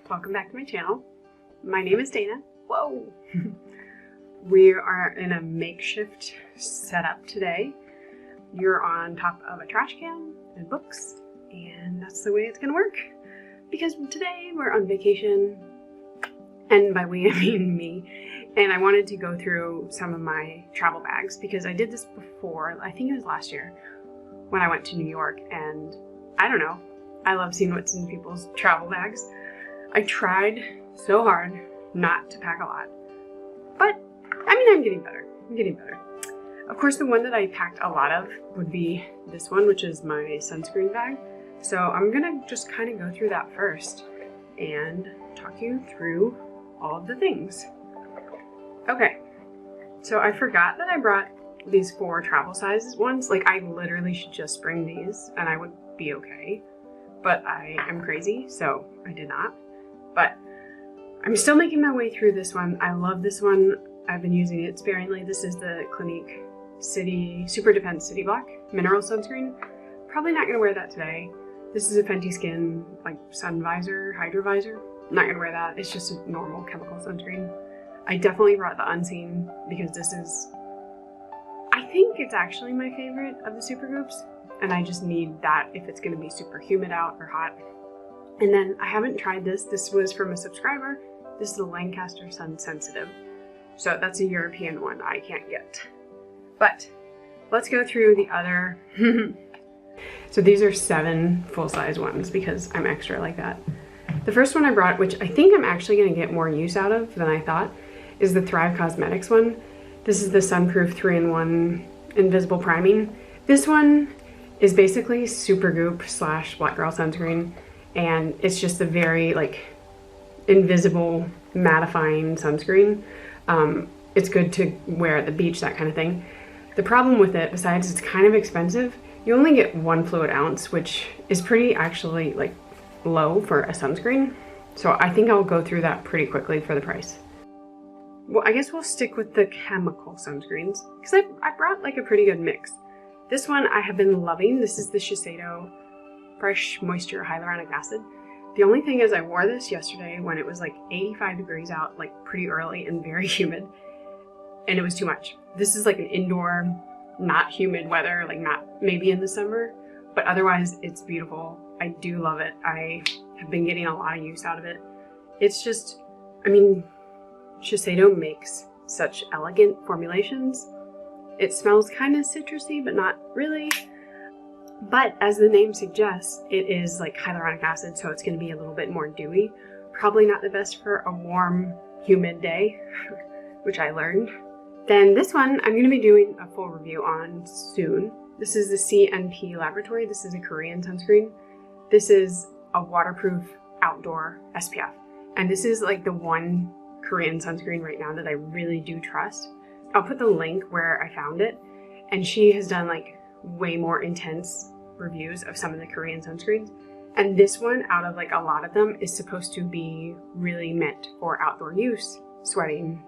welcome back to my channel. My name is Dana. Whoa! We are in a makeshift setup today. You're on top of a trash can and books, and that's the way it's gonna work. Because today we're on vacation, and by we I mean me, and I wanted to go through some of my travel bags because I did this before, I think it was last year, when I went to New York, and I don't know, I love seeing what's in people's travel bags. I tried so hard not to pack a lot, but I mean, I'm getting better. Of course, the one that I packed a lot of would be this one, which is my sunscreen bag. So I'm gonna just kind of go through that first and talk you through all of the things. Okay, so I forgot that I brought these 4 travel sizes ones. Like, I literally should just bring these and I would be okay, but I am crazy, so I did not. But I'm still making my way through this one. I love this one. I've been using it sparingly. This is the Clinique Superdefense City Black Mineral Sunscreen. Probably not gonna wear that today. This is a Fenty Skin, like, sun visor, Hydra visor. I'm not gonna wear that. It's just a normal chemical sunscreen. I definitely brought the Unseen because this is, I think it's actually my favorite of the Supergoops, and I just need that if it's gonna be super humid out or hot. And then I haven't tried this. This was from a subscriber. This is the Lancaster Sun Sensitive. So that's a European one I can't get. But let's go through the other. So these are 7 full-size ones because I'm extra like that. The first one I brought, which I think I'm actually gonna get more use out of than I thought, is the Thrive Causemetics one. This is the Sunproof 3-in-1 Invisible Priming. This one is basically Supergoop / Black Girl sunscreen, and it's just a very, like, invisible mattifying sunscreen. It's good to wear at the beach, that kind of thing. The problem with it, besides it's kind of expensive, you only get 1 fluid ounce, which is pretty actually, like, low for a sunscreen. So I think I'll go through that pretty quickly for the price. Well, I guess we'll stick with the chemical sunscreens because I brought, like, a pretty good mix. This one I have been loving. This is the Shiseido Fresh Moisture Hyaluronic Acid. The only thing is I wore this yesterday when it was like 85 degrees out, like pretty early and very humid, and it was too much. This is like an indoor, not humid weather, like not maybe in the summer, but otherwise it's beautiful. I do love it. I have been getting a lot of use out of it. It's just, I mean, Shiseido makes such elegant formulations. It smells kind of citrusy, but not really. But as the name suggests, it is like hyaluronic acid, so it's going to be a little bit more dewy. Probably not the best for a warm, humid day, which I learned. Then this one, I'm going to be doing a full review on soon. This is the CNP Laboratory. This is a Korean sunscreen. This is a waterproof outdoor SPF. And this is like the one Korean sunscreen right now that I really do trust. I'll put the link where I found it. And she has done like way more intense reviews of some of the Korean sunscreens. And this one, out of like a lot of them, is supposed to be really meant for outdoor use, sweating,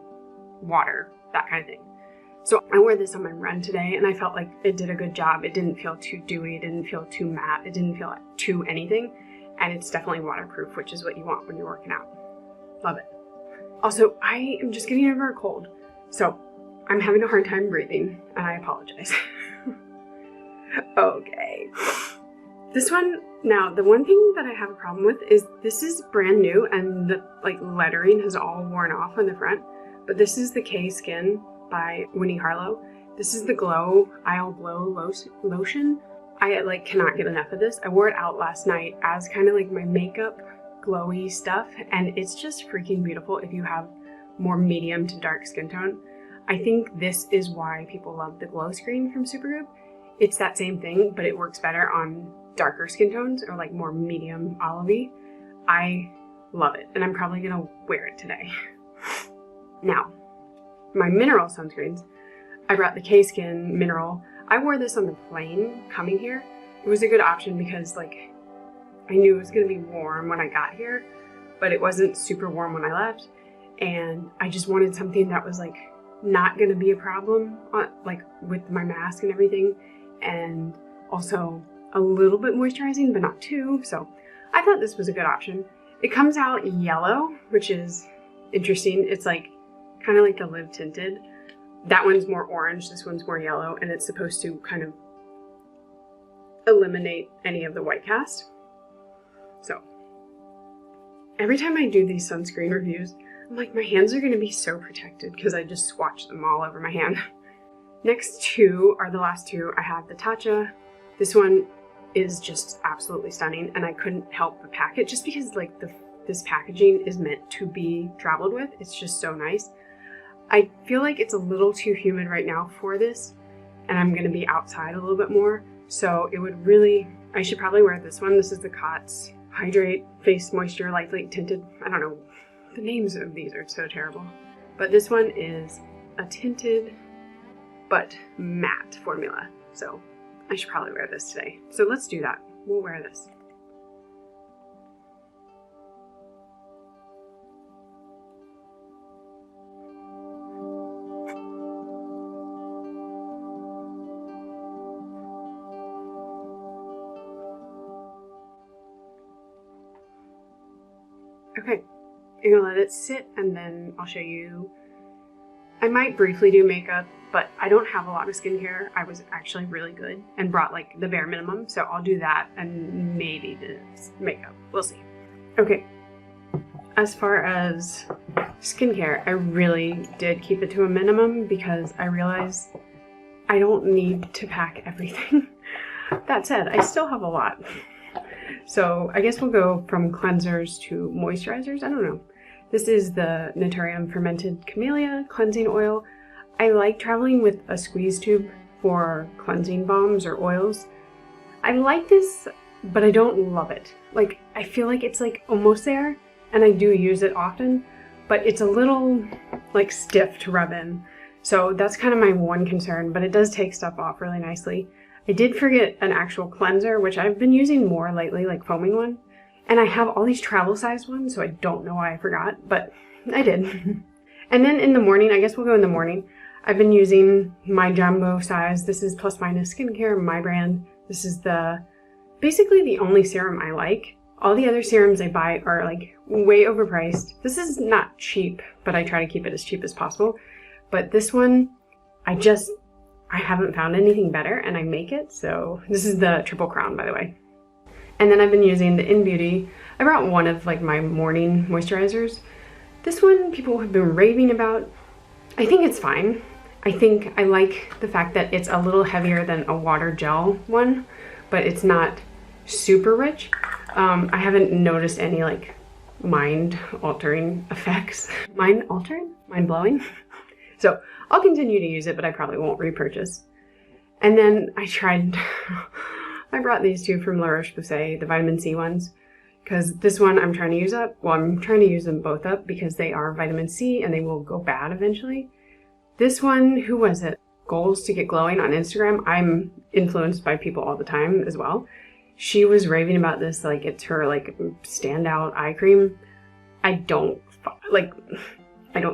water, that kind of thing. So I wore this on my run today and I felt like it did a good job. It didn't feel too dewy, it didn't feel too matte, it didn't feel too anything. And it's definitely waterproof, which is what you want when you're working out. Love it. Also, I am just getting over a cold, so I'm having a hard time breathing and I apologize. Okay. This one, now the one thing that I have a problem with is this is brand new and the like lettering has all worn off on the front, but this is the K Skin by Winnie Harlow. This is the Isle Glow lotion. I like cannot get enough of this. I wore it out last night as kind of like my makeup glowy stuff, and it's just freaking beautiful if you have more medium to dark skin tone. I think this is why people love the glow screen from Supergoop. It's that same thing, but it works better on darker skin tones or like more medium olivey. I love it, and I'm probably gonna wear it today. Now, my mineral sunscreens, I brought the K-Skin Mineral. I wore this on the plane coming here. It was a good option because like I knew it was gonna be warm when I got here, but it wasn't super warm when I left, and I just wanted something that was like not gonna be a problem like with my mask and everything, and also a little bit moisturizing but not too. So I thought this was a good option. It comes out yellow, which is interesting. It's like kind of like the Live Tinted. That one's more orange, this one's more yellow, and it's supposed to kind of eliminate any of the white cast. So every time I do these sunscreen reviews, I'm like, my hands are going to be so protected because I just swatched them all over my hand. Next two are the last two. I have the Tatcha. This one is just absolutely stunning, and I couldn't help but pack it just because like this packaging is meant to be traveled with. It's just so nice. I feel like it's a little too humid right now for this, and I'm going to be outside a little bit more, so it would really, I should probably wear this one. This is the Cots Hydrate Face Moisture Lightly Tinted. I don't know, the names of these are so terrible, but this one is a tinted but matte formula, so I should probably wear this today. So let's do that. We'll wear this. Okay, I'm gonna let it sit and then I'll show you. I might briefly do makeup, but I don't have a lot of skincare. I was actually really good and brought like the bare minimum, so I'll do that and maybe the makeup. We'll see. Okay, as far as skincare, I really did keep it to a minimum because I realized I don't need to pack everything. That said, I still have a lot. So I guess we'll go from cleansers to moisturizers. I don't know. This is the Naturium Fermented Camellia Cleansing Oil. I like traveling with a squeeze tube for cleansing balms or oils. I like this, but I don't love it. Like, I feel like it's like almost there, and I do use it often, but it's a little like stiff to rub in. So that's kind of my one concern, but it does take stuff off really nicely. I did forget an actual cleanser, which I've been using more lately, like foaming one. And I have all these travel size ones, so I don't know why I forgot, but I did. And then in the morning, I guess we'll go in the morning. I've been using my jumbo size. This is Plus Minus Skincare, my brand. This is basically the only serum I like. All the other serums I buy are like way overpriced. This is not cheap, but I try to keep it as cheap as possible. But this one, I haven't found anything better, and I make it. So this is the Triple Crown, by the way. And then I've been using the In Beauty. I brought one of like my morning moisturizers. This one people have been raving about. I think it's fine. I think I like the fact that it's a little heavier than a water gel one, but it's not super rich. I haven't noticed any like mind-altering effects. Mind-altering? Mind-blowing? So I'll continue to use it, but I probably won't repurchase. And then I brought these two from La Roche-Posay, the vitamin C ones, because this one I'm trying to use up. Well, I'm trying to use them both up because they are vitamin C and they will go bad eventually. This one, who was it? Goals to Get Glowing on Instagram. I'm influenced by people all the time as well. She was raving about this, like it's her like standout eye cream. I don't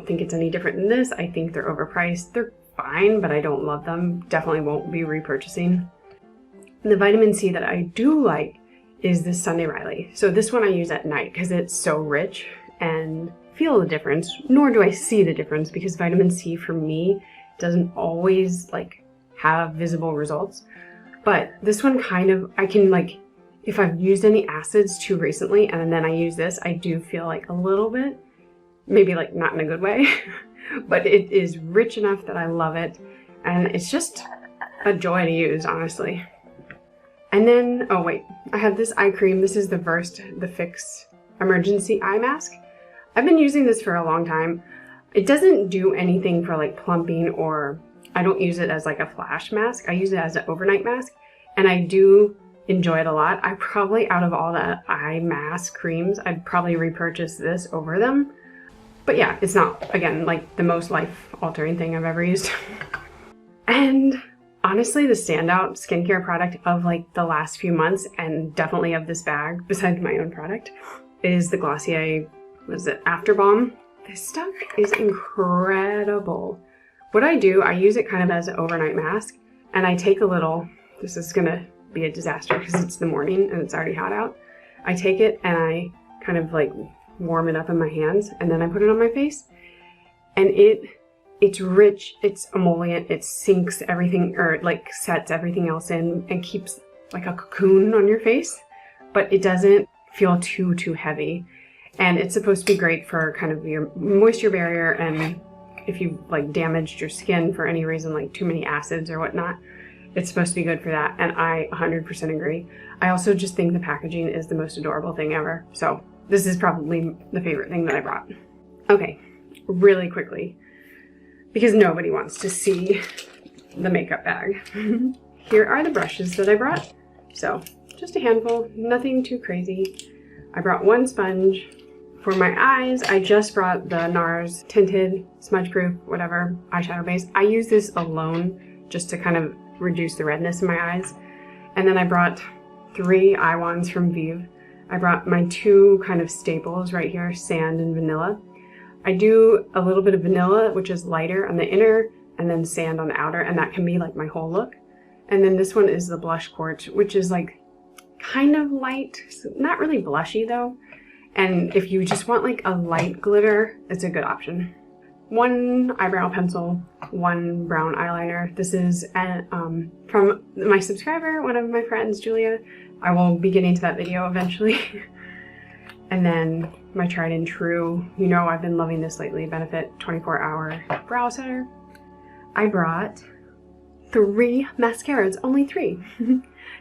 think it's any different than this. I think they're overpriced. They're fine, but I don't love them. Definitely won't be repurchasing. The vitamin C that I do like is this Sunday Riley. So this one I use at night because it's so rich and feel the difference, nor do I see the difference because vitamin C for me doesn't always like have visible results. But this one kind of, I can like, if I've used any acids too recently and then I use this, I do feel like a little bit, maybe like not in a good way, but it is rich enough that I love it. And it's just a joy to use, honestly. And then, oh wait, I have this eye cream. This is the Versed The Fix Emergency Eye Mask. I've been using this for a long time. It doesn't do anything for like plumping, or I don't use it as like a flash mask. I use it as an overnight mask, and I do enjoy it a lot. I probably, out of all the eye mask creams, I'd probably repurchase this over them. But yeah, it's not, again, like the most life-altering thing I've ever used. And honestly, the standout skincare product of like the last few months, and definitely of this bag, besides my own product, is the Glossier, After Balm. This stuff is incredible. What I do, I use it kind of as an overnight mask, and I take a little, this is gonna be a disaster because it's the morning and it's already hot out. I take it and I kind of like warm it up in my hands, and then I put it on my face. And it's rich, it's emollient, it sinks everything, or like sets everything else in and keeps like a cocoon on your face, but it doesn't feel too heavy. And it's supposed to be great for kind of your moisture barrier, and if you've like damaged your skin for any reason, like too many acids or whatnot, it's supposed to be good for that. And I 100% agree. I also just think the packaging is the most adorable thing ever. So this is probably the favorite thing that I brought. Okay, really quickly, because nobody wants to see the makeup bag. Here are the brushes that I brought. So just a handful, nothing too crazy. I brought one sponge. For my eyes, I just brought the NARS Tinted Smudge Proof, whatever, eyeshadow base. I use this alone just to kind of reduce the redness in my eyes. And then I brought 3 eye wands from Vive. I brought my 2 kind of staples right here, Sand and Vanilla. I do a little bit of vanilla, which is lighter on the inner, and then sand on the outer, and that can be like my whole look. And then this one is the Blush Quartz, which is like kind of light, not really blushy though. And if you just want like a light glitter, it's a good option. 1 eyebrow pencil, 1 brown eyeliner. This is from my subscriber, one of my friends, Julia. I will be getting to that video eventually. And then my tried and true, you know I've been loving this lately, Benefit 24-Hour Brow Setter. I brought 3 mascaras, only 3.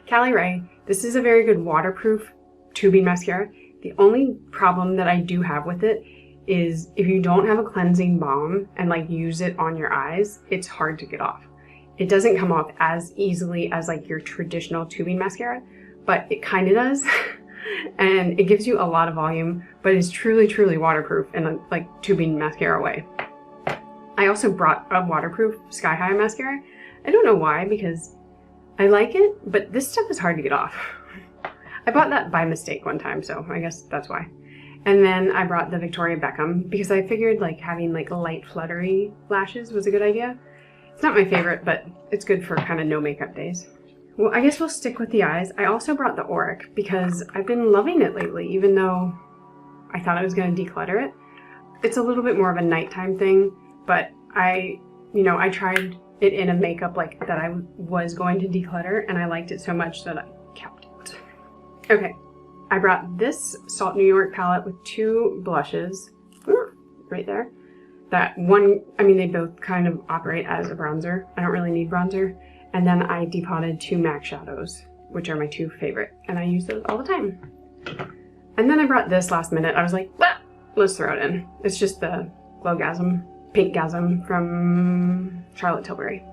Cali Ray. This is a very good waterproof tubing mascara. The only problem that I do have with it is if you don't have a cleansing balm and like use it on your eyes, it's hard to get off. It doesn't come off as easily as like your traditional tubing mascara, but it kind of does. And it gives you a lot of volume, but it's truly waterproof in a like tubing mascara way. I also brought a waterproof Sky High mascara. I don't know why, because I like it, but this stuff is hard to get off. I bought that by mistake one time, so I guess that's why. And then I brought the Victoria Beckham because I figured like having like light fluttery lashes was a good idea. It's not my favorite, but it's good for kind of no makeup days. Well, I guess we'll stick with the eyes. I also brought the Auric because I've been loving it lately, even though I thought I was going to declutter it. It's a little bit more of a nighttime thing, but I tried it in a makeup like that I was going to declutter, and I liked it so much that I kept it. Okay, I brought this Salt New York palette with 2 blushes, right there. That one, I mean, they both kind of operate as a bronzer. I don't really need bronzer. And then I depotted 2 MAC shadows, which are my 2 favorite, and I use those all the time. And then I brought this last minute. I was like, let's throw it in. It's just the Glowgasm, Pinkgasm from Charlotte Tilbury.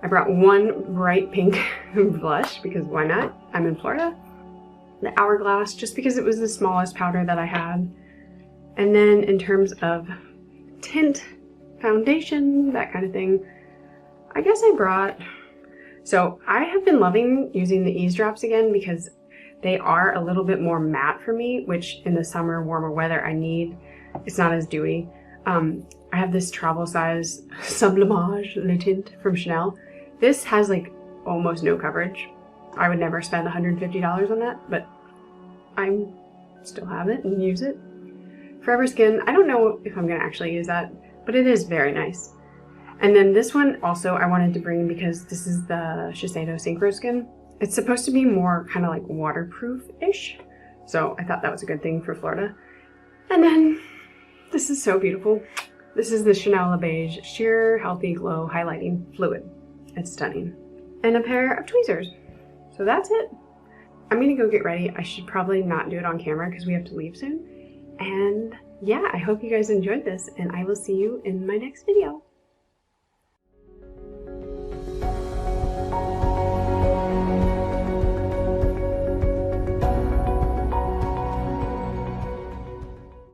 I brought 1 bright pink blush because why not? I'm in Florida. The Hourglass, just because it was the smallest powder that I had. And then in terms of tint, foundation, that kind of thing, I guess I brought, so I have been loving using the Ease Drops again because they are a little bit more matte for me, which in the summer, warmer weather I need. It's not as dewy. I have this travel size Sublimage Le Tint from Chanel. This has like almost no coverage. I would never spend $150 on that, but I still have it and use it. Forever Skin, I don't know if I'm gonna actually use that, but it is very nice. And then this one also I wanted to bring because this is the Shiseido Synchro Skin. It's supposed to be more kind of like waterproof-ish, so I thought that was a good thing for Florida. And then this is so beautiful. This is the Chanel Le Beige Sheer Healthy Glow Highlighting Fluid. It's stunning. And a pair of tweezers. So that's it. I'm gonna go get ready. I should probably not do it on camera because we have to leave soon. And yeah, I hope you guys enjoyed this, and I will see you in my next video.